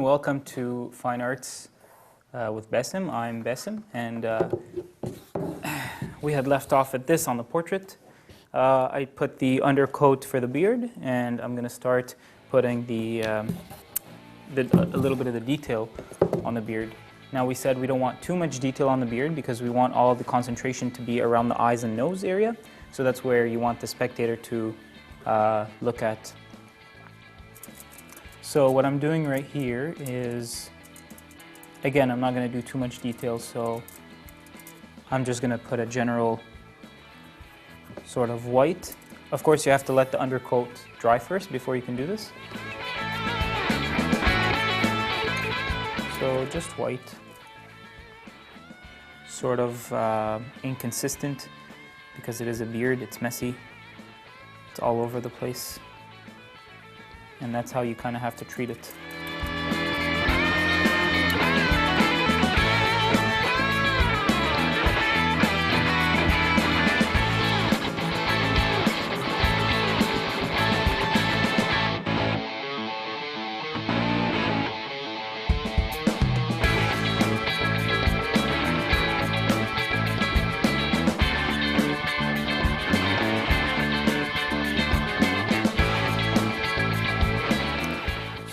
welcome to Fine Arts with Besim. I'm Besim, and we had left off at this on the portrait. I put the undercoat for the beard, and I'm going to start putting a little bit of the detail on the beard. Now, we said we don't want too much detail on the beard because we want all of the concentration to be around the eyes and nose area. So that's where you want the spectator to look at. So what I'm doing right here is, again, I'm not going to do too much detail, so I'm just going to put a general sort of white. Of course, you have to let the undercoat dry first before you can do this. So just white, sort of inconsistent because it is a beard, it's messy, it's all over the place. And that's how you kind of have to treat it.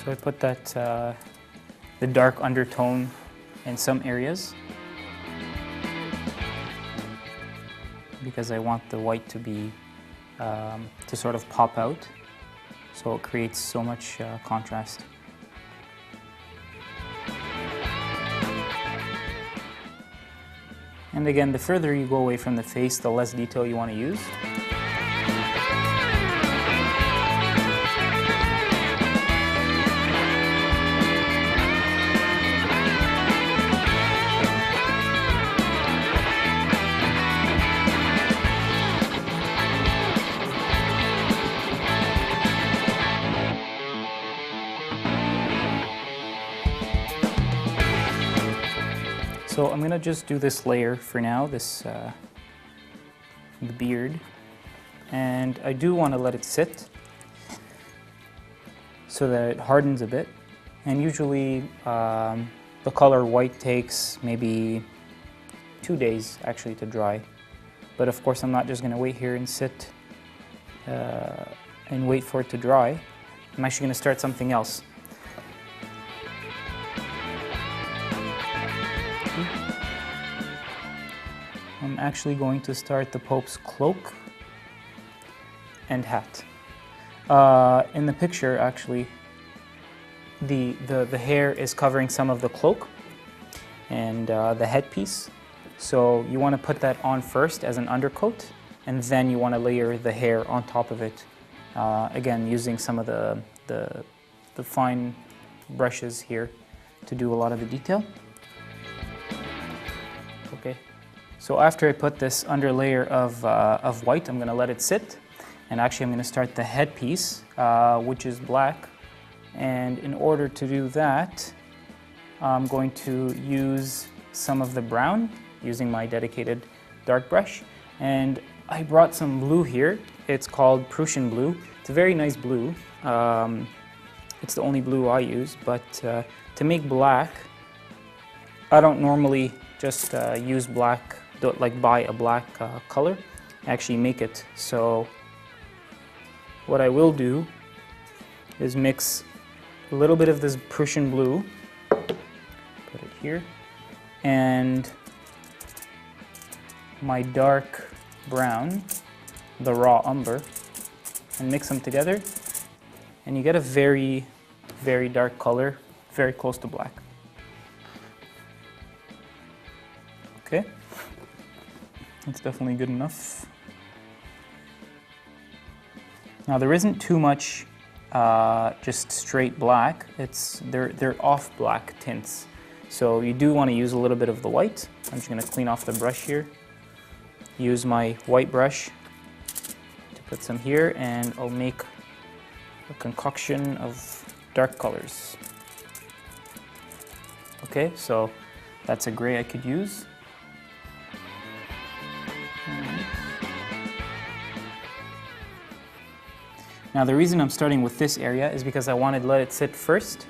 So I put the dark undertone in some areas because I want the white to be to sort of pop out, so it creates so much contrast. And again, the further you go away from the face, the less detail you want to use. So I'm going to just do this layer for now, the beard, and I do want to let it sit so that it hardens a bit. And usually the color white takes maybe 2 days actually to dry. But of course I'm not just going to wait here and sit and wait for it to dry. I'm actually going to start something else. I'm actually going to start the Pope's cloak and hat. In the picture, actually, the hair is covering some of the cloak and the headpiece. So you want to put that on first as an undercoat, and then you want to layer the hair on top of it. Again, using some of the fine brushes here to do a lot of the detail. Okay. So after I put this under layer of white, I'm going to let it sit. And actually I'm going to start the headpiece, which is black. And in order to do that, I'm going to use some of the brown, using my dedicated dark brush. And I brought some blue here. It's called Prussian blue. It's a very nice blue. It's the only blue I use, but to make black, I don't normally just use black, like buy a black color, actually make it. So what I will do is mix a little bit of this Prussian blue, put it here, and my dark brown, the raw umber, and mix them together, and you get a very, very dark color, very close to black. Okay. That's definitely good enough. Now there isn't too much just straight black. They're off black tints. So you do want to use a little bit of the white. I'm just going to clean off the brush here. Use my white brush to put some here, and I'll make a concoction of dark colors. Okay, so that's a gray I could use. Now the reason I'm starting with this area is because I wanted to let it sit first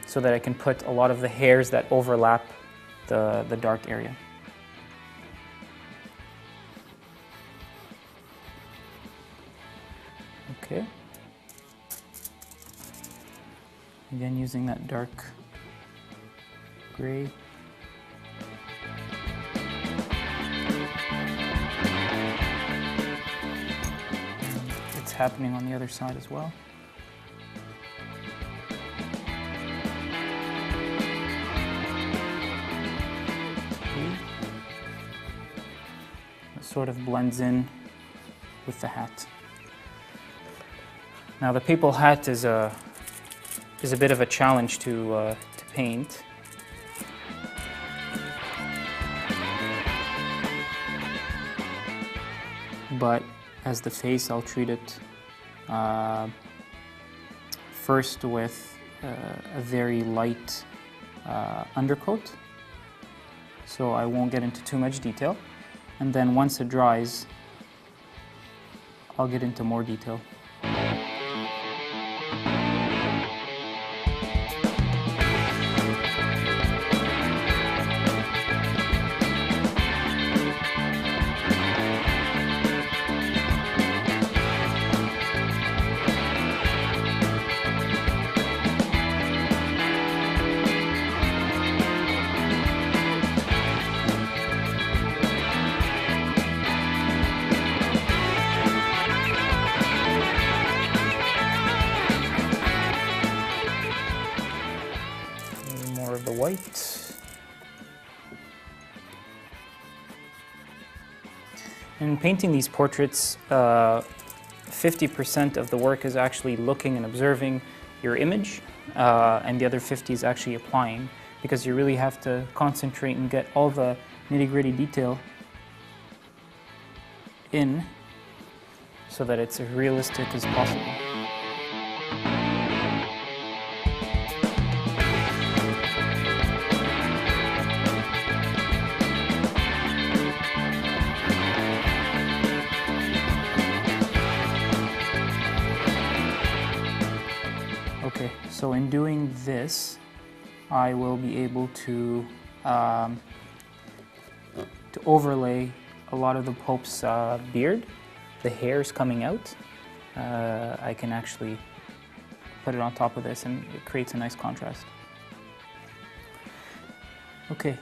so that I can put a lot of the hairs that overlap the dark area. Okay. Again, using that dark gray. It's happening on the other side as well. It sort of blends in with the hat. Now the people hat is a bit of a challenge to paint. But as the face, I'll treat it first with a very light undercoat, so I won't get into too much detail. And then once it dries, I'll get into more detail. The white. In painting these portraits, 50% of the work is actually looking and observing your image, and the other 50 is actually applying, because you really have to concentrate and get all the nitty-gritty detail in so that it's as realistic as possible. Okay, so in doing this, I will be able to overlay a lot of the Pope's beard, the hairs coming out. I can actually put it on top of this and it creates a nice contrast. Okay.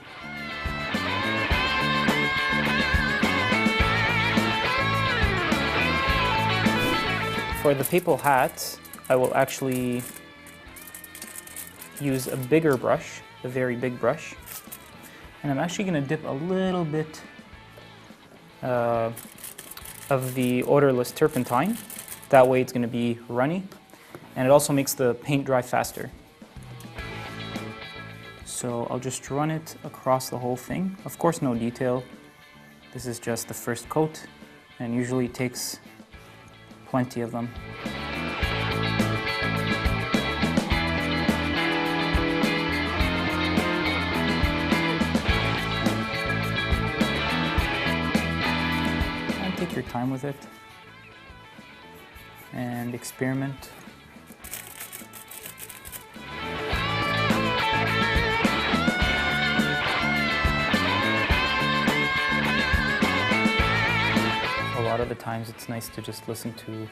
For the papal hat, I will actually use a bigger brush, a very big brush, and I'm actually going to dip a little bit of the odorless turpentine. That way it's going to be runny, and it also makes the paint dry faster. So I'll just run it across the whole thing. Of course, no detail. This is just the first coat, and usually it takes plenty of them. Take your time with it and experiment. A lot of the times it's nice to just listen to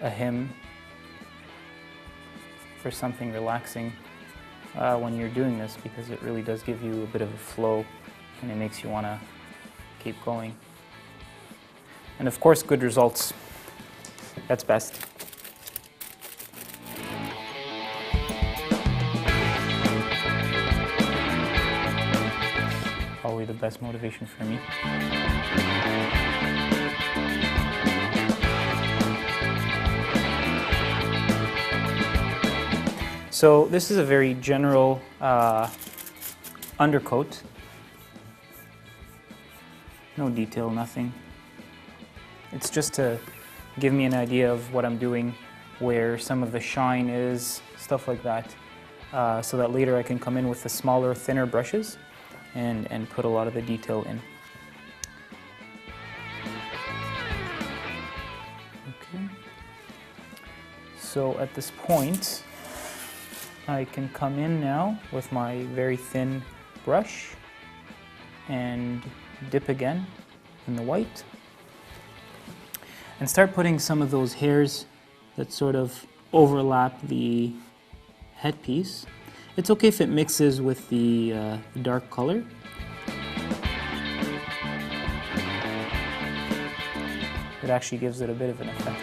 a hymn or something relaxing when you're doing this, because it really does give you a bit of a flow and it makes you want to keep going. And of course, good results. That's best. Probably the best motivation for me. So this is a very general undercoat. No detail, nothing. It's just to give me an idea of what I'm doing, where some of the shine is, stuff like that, so that later I can come in with the smaller, thinner brushes and put a lot of the detail in. Okay. So at this point, I can come in now with my very thin brush and dip again in the white and start putting some of those hairs that sort of overlap the headpiece. It's okay if it mixes with the dark color. It actually gives it a bit of an effect.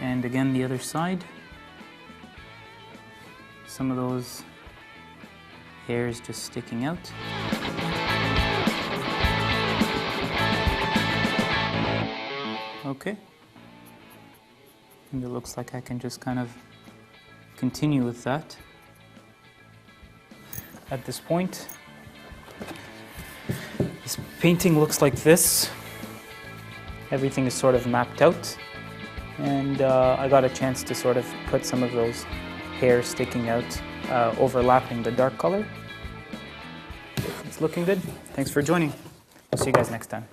And again, the other side. Some of those hairs just sticking out. Okay. And it looks like I can just kind of continue with that. At this point, this painting looks like this. Everything is sort of mapped out. And I got a chance to sort of put some of those hairs sticking out, overlapping the dark color. It's looking good. Thanks for joining. I'll see you guys next time.